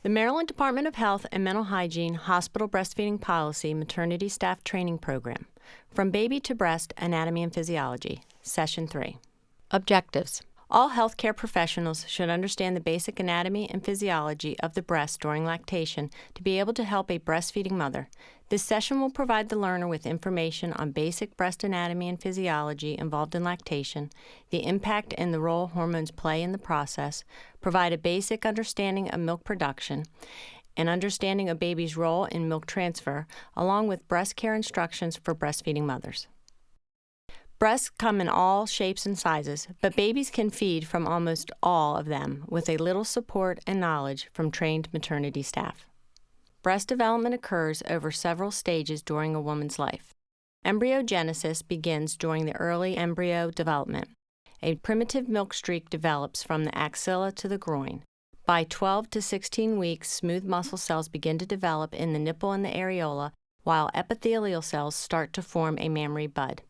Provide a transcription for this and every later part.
The Maryland Department of Health and Mental Hygiene Hospital Breastfeeding Policy Maternity Staff Training Program. From Baby to Breast, Anatomy and Physiology, Session 3. Objectives. All healthcare professionals should understand the basic anatomy and physiology of the breast during lactation to be able to help a breastfeeding mother. This session will provide the learner with information on basic breast anatomy and physiology involved in lactation, the impact and the role hormones play in the process, provide a basic understanding of milk production, an understanding of baby's role in milk transfer, along with breast care instructions for breastfeeding mothers. Breasts come in all shapes and sizes, but babies can feed from almost all of them with a little support and knowledge from trained maternity staff. Breast development occurs over several stages during a woman's life. Embryogenesis begins during the early embryo development. A primitive milk streak develops from the axilla to the groin. By 12 to 16 weeks, smooth muscle cells begin to develop in the nipple and the areola, while epithelial cells start to form a mammary bud.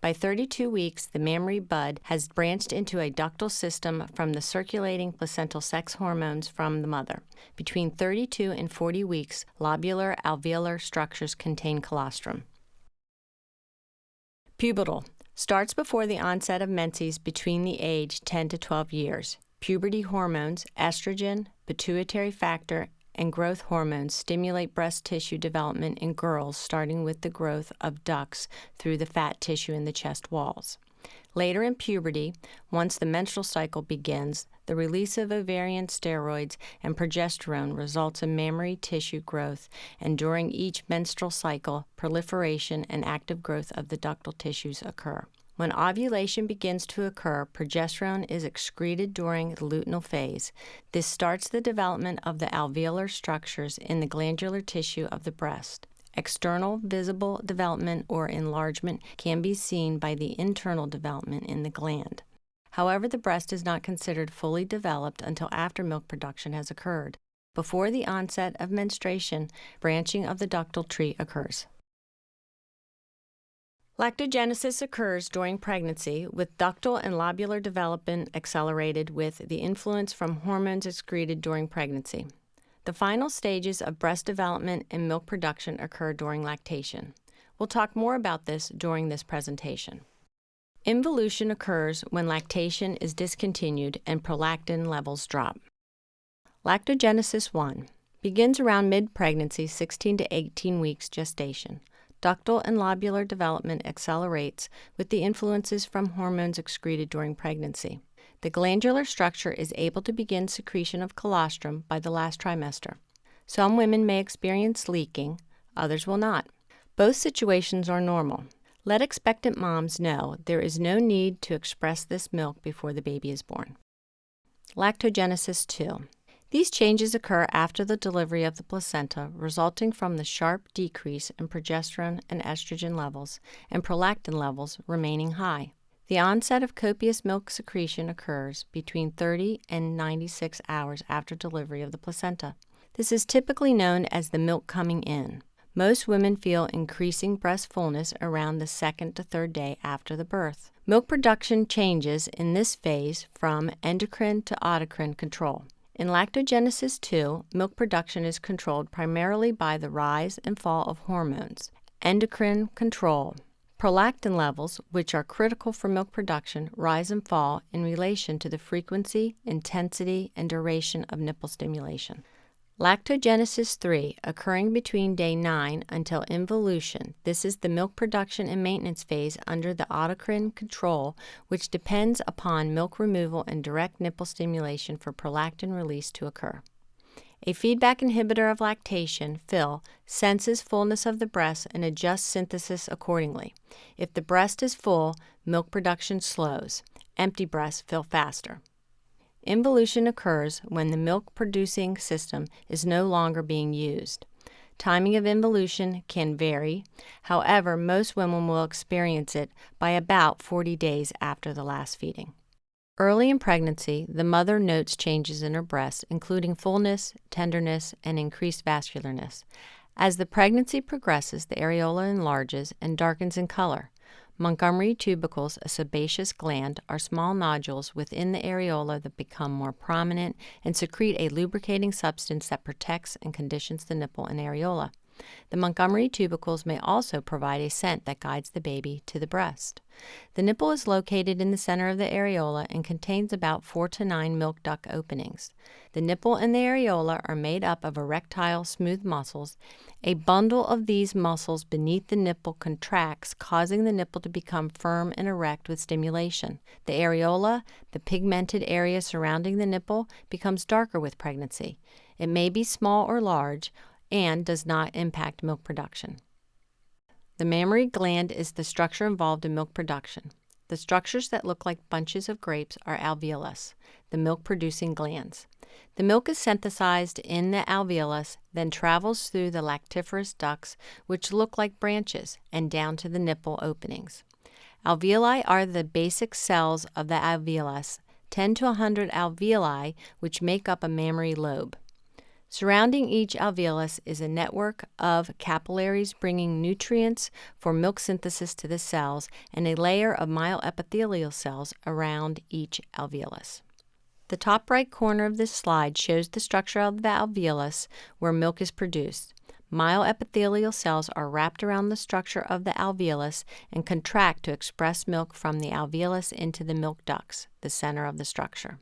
By 32 weeks, the mammary bud has branched into a ductal system from the circulating placental sex hormones from the mother. Between 32 and 40 weeks, lobular alveolar structures contain colostrum. Pubertal starts before the onset of menses between the age 10 to 12 years. Puberty hormones, estrogen, pituitary factor, and growth hormones stimulate breast tissue development in girls, starting with the growth of ducts through the fat tissue in the chest walls. Later in puberty, once the menstrual cycle begins, the release of ovarian steroids and progesterone results in mammary tissue growth, and during each menstrual cycle, proliferation and active growth of the ductal tissues occur. When ovulation begins to occur, progesterone is excreted during the luteal phase. This starts the development of the alveolar structures in the glandular tissue of the breast. External visible development or enlargement can be seen by the internal development in the gland. However, the breast is not considered fully developed until after milk production has occurred. Before the onset of menstruation, branching of the ductal tree occurs. Lactogenesis occurs during pregnancy, with ductal and lobular development accelerated with the influence from hormones excreted during pregnancy. The final stages of breast development and milk production occur during lactation. We'll talk more about this during this presentation. Involution occurs when lactation is discontinued and prolactin levels drop. Lactogenesis 1 begins around mid-pregnancy, 16 to 18 weeks gestation. Ductal and lobular development accelerates with the influences from hormones excreted during pregnancy. The glandular structure is able to begin secretion of colostrum by the last trimester. Some women may experience leaking, others will not. Both situations are normal. Let expectant moms know there is no need to express this milk before the baby is born. Lactogenesis 2. These changes occur after the delivery of the placenta, resulting from the sharp decrease in progesterone and estrogen levels and prolactin levels remaining high. The onset of copious milk secretion occurs between 30 and 96 hours after delivery of the placenta. This is typically known as the milk coming in. Most women feel increasing breast fullness around the second to third day after the birth. Milk production changes in this phase from endocrine to autocrine control. In lactogenesis 2, milk production is controlled primarily by the rise and fall of hormones. Endocrine control. Prolactin levels, which are critical for milk production, rise and fall in relation to the frequency, intensity, and duration of nipple stimulation. Lactogenesis 3, occurring between day 9 until involution. This is the milk production and maintenance phase under the autocrine control, which depends upon milk removal and direct nipple stimulation for prolactin release to occur. A feedback inhibitor of lactation, FIL, senses fullness of the breast and adjusts synthesis accordingly. If the breast is full, milk production slows. Empty breasts fill faster. Involution occurs when the milk-producing system is no longer being used. Timing of involution can vary. However, most women will experience it by about 40 days after the last feeding. Early in pregnancy, the mother notes changes in her breast, including fullness, tenderness, and increased vascularness. As the pregnancy progresses, the areola enlarges and darkens in color. Montgomery tubercles, a sebaceous gland, are small nodules within the areola that become more prominent and secrete a lubricating substance that protects and conditions the nipple and areola. The Montgomery tubercles may also provide a scent that guides the baby to the breast. The nipple is located in the center of the areola and contains about 4 to 9 milk duct openings. The nipple and the areola are made up of erectile, smooth muscles. A bundle of these muscles beneath the nipple contracts, causing the nipple to become firm and erect with stimulation. The areola, the pigmented area surrounding the nipple, becomes darker with pregnancy. It may be small or large, and does not impact milk production. The mammary gland is the structure involved in milk production. The structures that look like bunches of grapes are alveolus, the milk-producing glands. The milk is synthesized in the alveolus, then travels through the lactiferous ducts, which look like branches, and down to the nipple openings. Alveoli are the basic cells of the alveolus, 10 to 100 alveoli, which make up a mammary lobe. Surrounding each alveolus is a network of capillaries bringing nutrients for milk synthesis to the cells and a layer of myoepithelial cells around each alveolus. The top right corner of this slide shows the structure of the alveolus where milk is produced. Myoepithelial cells are wrapped around the structure of the alveolus and contract to express milk from the alveolus into the milk ducts, the center of the structure.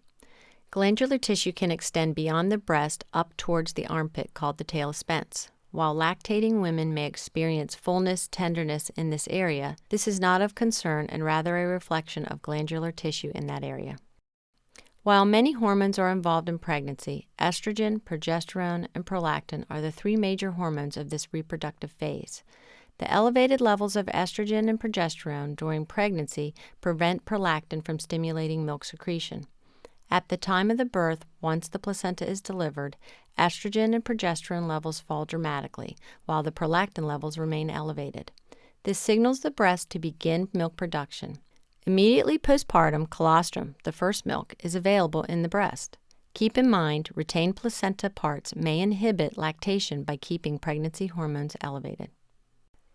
Glandular tissue can extend beyond the breast up towards the armpit, called the tail of Spence. While lactating women may experience fullness, tenderness in this area, this is not of concern and rather a reflection of glandular tissue in that area. While many hormones are involved in pregnancy, estrogen, progesterone, and prolactin are the 3 major hormones of this reproductive phase. The elevated levels of estrogen and progesterone during pregnancy prevent prolactin from stimulating milk secretion. At the time of the birth, once the placenta is delivered, estrogen and progesterone levels fall dramatically, while the prolactin levels remain elevated. This signals the breast to begin milk production. Immediately postpartum, colostrum, the first milk, is available in the breast. Keep in mind, retained placenta parts may inhibit lactation by keeping pregnancy hormones elevated.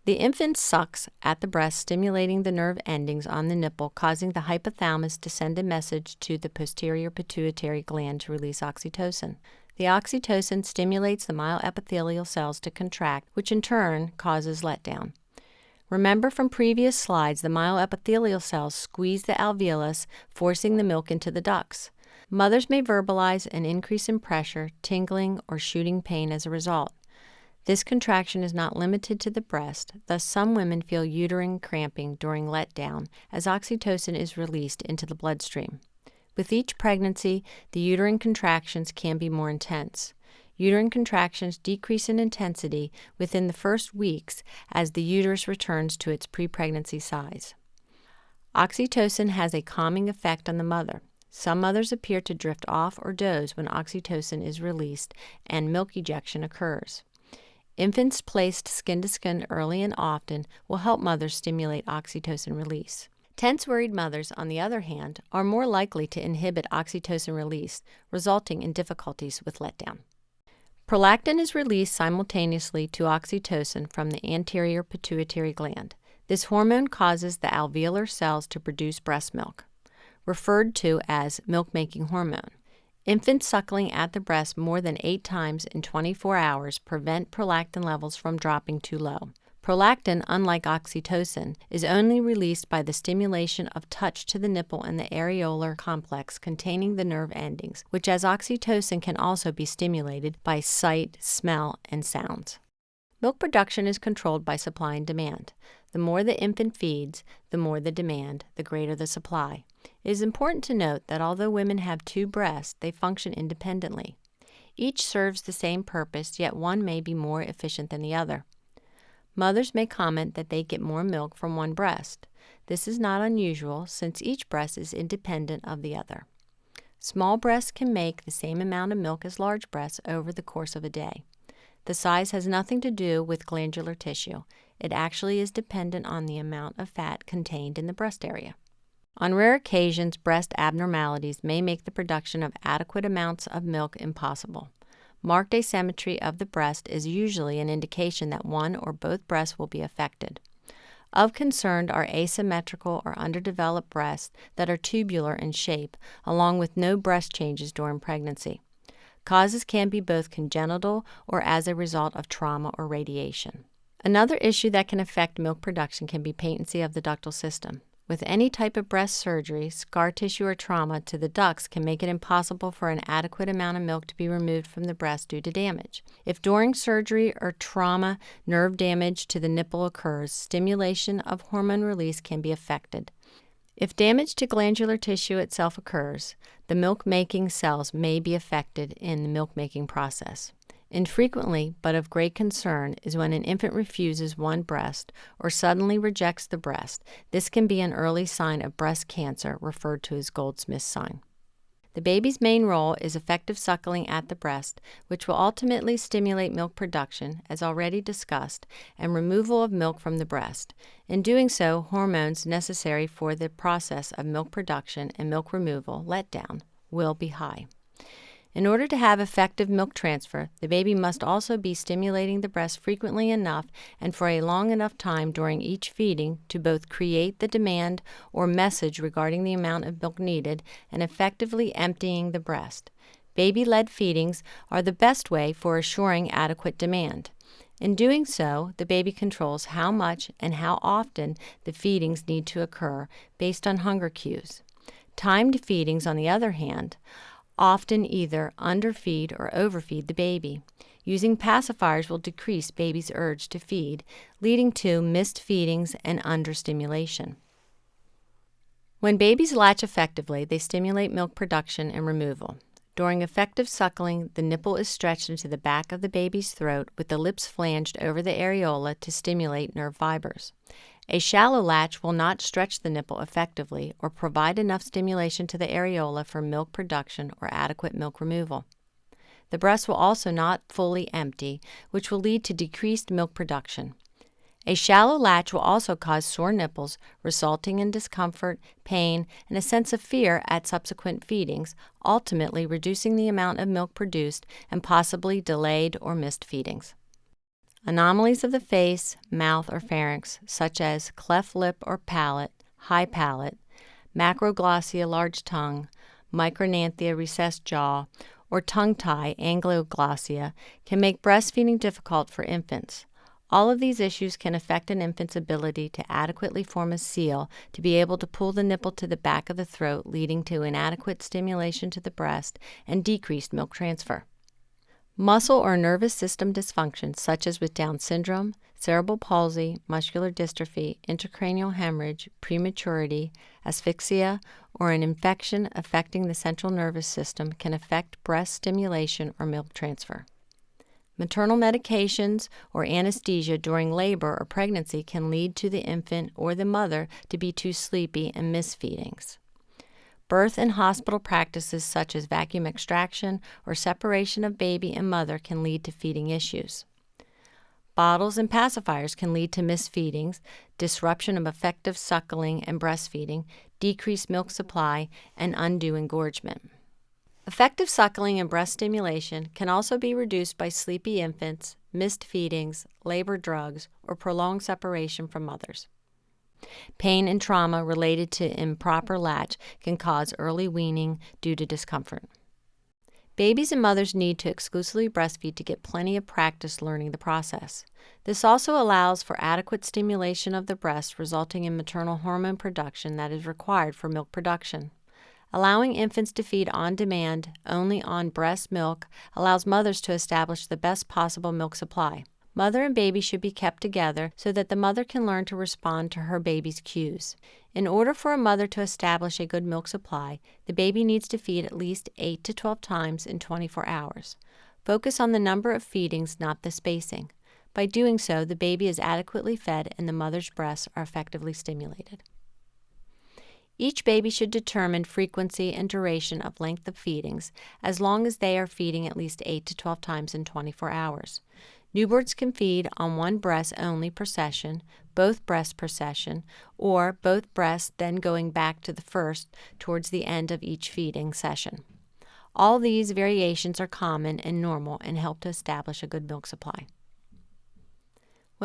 The infant sucks at the breast, stimulating the nerve endings on the nipple, causing the hypothalamus to send a message to the posterior pituitary gland to release oxytocin. The oxytocin stimulates the myoepithelial cells to contract, which in turn causes letdown. Remember from previous slides, the myoepithelial cells squeeze the alveolus, forcing the milk into the ducts. Mothers may verbalize an increase in pressure, tingling, or shooting pain as a result. This contraction is not limited to the breast, thus some women feel uterine cramping during letdown as oxytocin is released into the bloodstream. With each pregnancy, the uterine contractions can be more intense. Uterine contractions decrease in intensity within the first weeks as the uterus returns to its pre-pregnancy size. Oxytocin has a calming effect on the mother. Some mothers appear to drift off or doze when oxytocin is released and milk ejection occurs. Infants placed skin to skin early and often will help mothers stimulate oxytocin release. Tense, worried mothers, on the other hand, are more likely to inhibit oxytocin release, resulting in difficulties with letdown. Prolactin is released simultaneously to oxytocin from the anterior pituitary gland. This hormone causes the alveolar cells to produce breast milk, referred to as milk-making hormone. Infants suckling at the breast more than 8 times in 24 hours prevent prolactin levels from dropping too low. Prolactin, unlike oxytocin, is only released by the stimulation of touch to the nipple and the areolar complex containing the nerve endings, which as oxytocin can also be stimulated by sight, smell, and sounds. Milk production is controlled by supply and demand. The more the infant feeds, the more the demand, the greater the supply. It is important to note that although women have 2 breasts, they function independently. Each serves the same purpose, yet one may be more efficient than the other. Mothers may comment that they get more milk from one breast. This is not unusual since each breast is independent of the other. Small breasts can make the same amount of milk as large breasts over the course of a day. The size has nothing to do with glandular tissue. It actually is dependent on the amount of fat contained in the breast area. On rare occasions, breast abnormalities may make the production of adequate amounts of milk impossible. Marked asymmetry of the breast is usually an indication that one or both breasts will be affected. Of concern are asymmetrical or underdeveloped breasts that are tubular in shape, along with no breast changes during pregnancy. Causes can be both congenital or as a result of trauma or radiation. Another issue that can affect milk production can be patency of the ductal system. With any type of breast surgery, scar tissue or trauma to the ducts can make it impossible for an adequate amount of milk to be removed from the breast due to damage. If during surgery or trauma, nerve damage to the nipple occurs, stimulation of hormone release can be affected. If damage to glandular tissue itself occurs, the milk-making cells may be affected in the milk-making process. Infrequently, but of great concern, is when an infant refuses one breast or suddenly rejects the breast. This can be an early sign of breast cancer, referred to as Goldsmith's sign. The baby's main role is effective suckling at the breast, which will ultimately stimulate milk production, as already discussed, and removal of milk from the breast. In doing so, hormones necessary for the process of milk production and milk removal, letdown, will be high. In order to have effective milk transfer, the baby must also be stimulating the breast frequently enough and for a long enough time during each feeding to both create the demand or message regarding the amount of milk needed and effectively emptying the breast. Baby-led feedings are the best way for assuring adequate demand. In doing so, the baby controls how much and how often the feedings need to occur based on hunger cues. Timed feedings, on the other hand, often either underfeed or overfeed the baby. Using pacifiers will decrease baby's urge to feed, leading to missed feedings and understimulation. When babies latch effectively, they stimulate milk production and removal. During effective suckling, the nipple is stretched into the back of the baby's throat with the lips flanged over the areola to stimulate nerve fibers. A shallow latch will not stretch the nipple effectively or provide enough stimulation to the areola for milk production or adequate milk removal. The breast will also not fully empty, which will lead to decreased milk production. A shallow latch will also cause sore nipples, resulting in discomfort, pain, and a sense of fear at subsequent feedings, ultimately reducing the amount of milk produced and possibly delayed or missed feedings. Anomalies of the face, mouth, or pharynx, such as cleft lip or palate, high palate, macroglossia, large tongue, micronanthia, recessed jaw, or tongue tie, angloglossia, can make breastfeeding difficult for infants. All of these issues can affect an infant's ability to adequately form a seal to be able to pull the nipple to the back of the throat, leading to inadequate stimulation to the breast and decreased milk transfer. Muscle or nervous system dysfunctions, such as with Down syndrome, cerebral palsy, muscular dystrophy, intracranial hemorrhage, prematurity, asphyxia, or an infection affecting the central nervous system, can affect breast stimulation or milk transfer. Maternal medications or anesthesia during labor or pregnancy can lead to the infant or the mother to be too sleepy and miss feedings. Birth and hospital practices such as vacuum extraction or separation of baby and mother can lead to feeding issues. Bottles and pacifiers can lead to missed feedings, disruption of effective suckling and breastfeeding, decreased milk supply, and undue engorgement. Effective suckling and breast stimulation can also be reduced by sleepy infants, missed feedings, labor drugs, or prolonged separation from mothers. Pain and trauma related to improper latch can cause early weaning due to discomfort. Babies and mothers need to exclusively breastfeed to get plenty of practice learning the process. This also allows for adequate stimulation of the breast, resulting in maternal hormone production that is required for milk production. Allowing infants to feed on demand only on breast milk allows mothers to establish the best possible milk supply. Mother and baby should be kept together so that the mother can learn to respond to her baby's cues. In order for a mother to establish a good milk supply, the baby needs to feed at least 8 to 12 times in 24 hours. Focus on the number of feedings, not the spacing. By doing so, the baby is adequately fed and the mother's breasts are effectively stimulated. Each baby should determine frequency and duration of length of feedings as long as they are feeding at least 8 to 12 times in 24 hours. Newborns can feed on one breast only per session, both breasts per session, or both breasts then going back to the first towards the end of each feeding session. All these variations are common and normal and help to establish a good milk supply.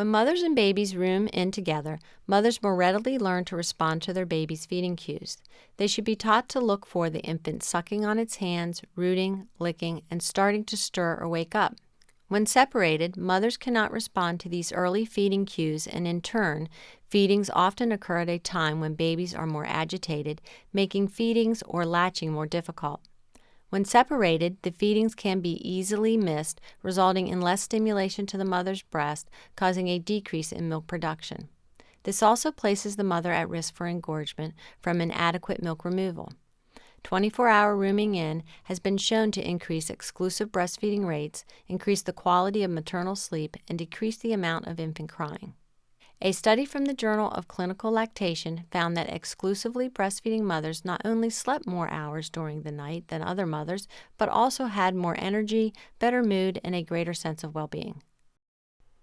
When mothers and babies room in together, mothers more readily learn to respond to their baby's feeding cues. They should be taught to look for the infant sucking on its hands, rooting, licking, and starting to stir or wake up. When separated, mothers cannot respond to these early feeding cues, and in turn, feedings often occur at a time when babies are more agitated, making feedings or latching more difficult. When separated, the feedings can be easily missed, resulting in less stimulation to the mother's breast, causing a decrease in milk production. This also places the mother at risk for engorgement from inadequate milk removal. 24-hour rooming in has been shown to increase exclusive breastfeeding rates, increase the quality of maternal sleep, and decrease the amount of infant crying. A study from the Journal of Clinical Lactation found that exclusively breastfeeding mothers not only slept more hours during the night than other mothers, but also had more energy, better mood, and a greater sense of well-being.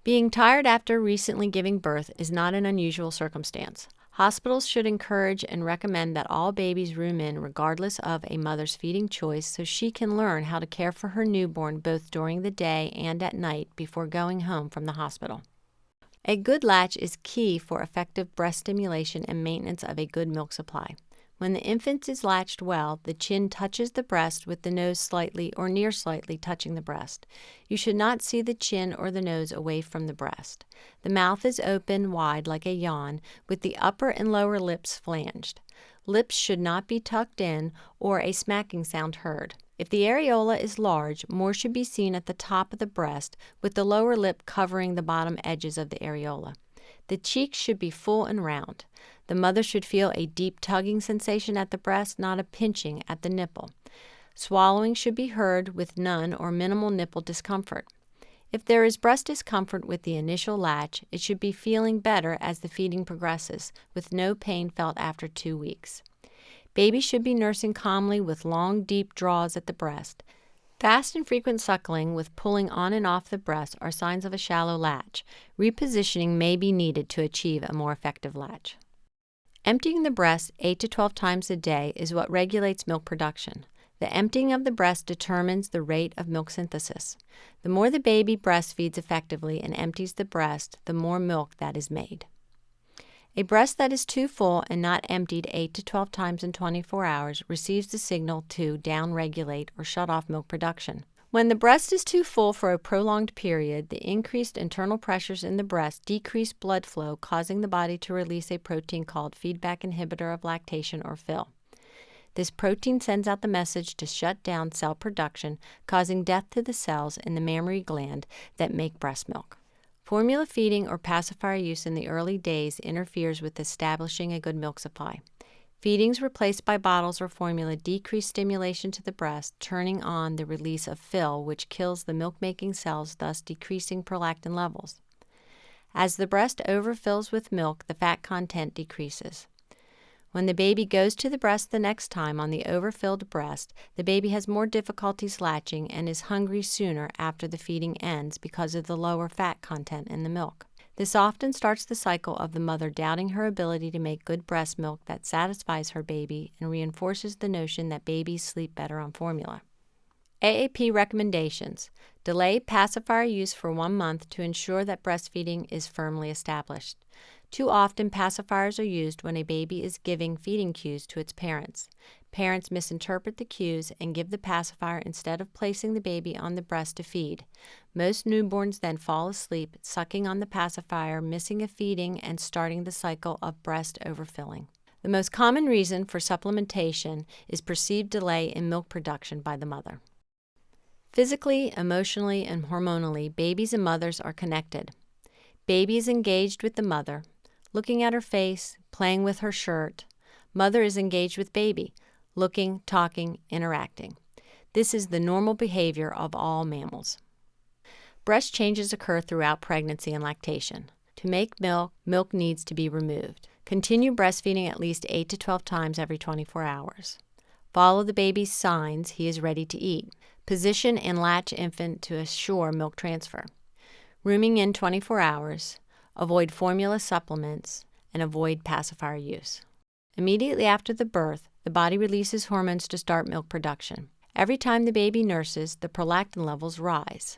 Being tired after recently giving birth is not an unusual circumstance. Hospitals should encourage and recommend that all babies room in regardless of a mother's feeding choice so she can learn how to care for her newborn both during the day and at night before going home from the hospital. A good latch is key for effective breast stimulation and maintenance of a good milk supply. When the infant is latched well, the chin touches the breast with the nose slightly or near slightly touching the breast. You should not see the chin or the nose away from the breast. The mouth is open wide like a yawn, with the upper and lower lips flanged. Lips should not be tucked in or a smacking sound heard. If the areola is large, more should be seen at the top of the breast, with the lower lip covering the bottom edges of the areola. The cheeks should be full and round. The mother should feel a deep tugging sensation at the breast, not a pinching at the nipple. Swallowing should be heard with none or minimal nipple discomfort. If there is breast discomfort with the initial latch, it should be feeling better as the feeding progresses, with no pain felt after 2 weeks. Baby should be nursing calmly with long, deep draws at the breast. Fast and frequent suckling with pulling on and off the breast are signs of a shallow latch. Repositioning may be needed to achieve a more effective latch. Emptying the breast 8 to 12 times a day is what regulates milk production. The emptying of the breast determines the rate of milk synthesis. The more the baby breastfeeds effectively and empties the breast, the more milk that is made. A breast that is too full and not emptied 8 to 12 times in 24 hours receives the signal to downregulate or shut off milk production. When the breast is too full for a prolonged period, the increased internal pressures in the breast decrease blood flow, causing the body to release a protein called feedback inhibitor of lactation, or FIL. This protein sends out the message to shut down cell production, causing death to the cells in the mammary gland that make breast milk. Formula feeding or pacifier use in the early days interferes with establishing a good milk supply. Feedings replaced by bottles or formula decrease stimulation to the breast, turning on the release of FIL, which kills the milk-making cells, thus decreasing prolactin levels. As the breast overfills with milk, the fat content decreases. When the baby goes to the breast the next time on the overfilled breast, the baby has more difficulties latching and is hungry sooner after the feeding ends because of the lower fat content in the milk. This often starts the cycle of the mother doubting her ability to make good breast milk that satisfies her baby and reinforces the notion that babies sleep better on formula. AAP recommendations: delay pacifier use for 1 month to ensure that breastfeeding is firmly established. Too often, pacifiers are used when a baby is giving feeding cues to its parents. Parents misinterpret the cues and give the pacifier instead of placing the baby on the breast to feed. Most newborns then fall asleep, sucking on the pacifier, missing a feeding, and starting the cycle of breast overfilling. The most common reason for supplementation is perceived delay in milk production by the mother. Physically, emotionally, and hormonally, babies and mothers are connected. Baby is engaged with the mother, looking at her face, playing with her shirt. Mother is engaged with baby, looking, talking, interacting. This is the normal behavior of all mammals. Breast changes occur throughout pregnancy and lactation. To make milk, milk needs to be removed. Continue breastfeeding at least 8 to 12 times every 24 hours. Follow the baby's signs he is ready to eat. Position and latch infant to assure milk transfer. Rooming in 24 hours. Avoid formula supplements, and avoid pacifier use. Immediately after the birth, the body releases hormones to start milk production. Every time the baby nurses, the prolactin levels rise.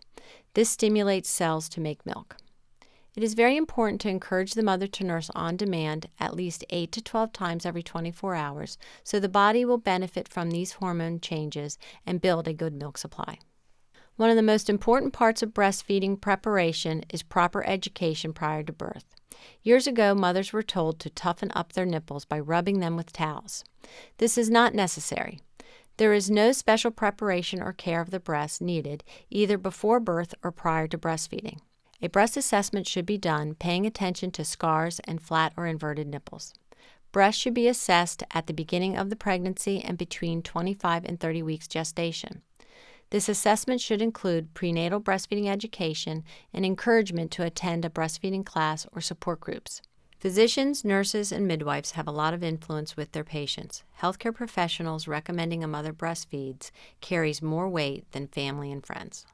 This stimulates cells to make milk. It is very important to encourage the mother to nurse on demand at least 8 to 12 times every 24 hours so the body will benefit from these hormone changes and build a good milk supply. One of the most important parts of breastfeeding preparation is proper education prior to birth. Years ago, mothers were told to toughen up their nipples by rubbing them with towels. This is not necessary. There is no special preparation or care of the breast needed either before birth or prior to breastfeeding. A breast assessment should be done, paying attention to scars and flat or inverted nipples. Breasts should be assessed at the beginning of the pregnancy and between 25 and 30 weeks gestation. This assessment should include prenatal breastfeeding education and encouragement to attend a breastfeeding class or support groups. Physicians, nurses, and midwives have a lot of influence with their patients. Healthcare professionals recommending a mother breastfeeds carries more weight than family and friends.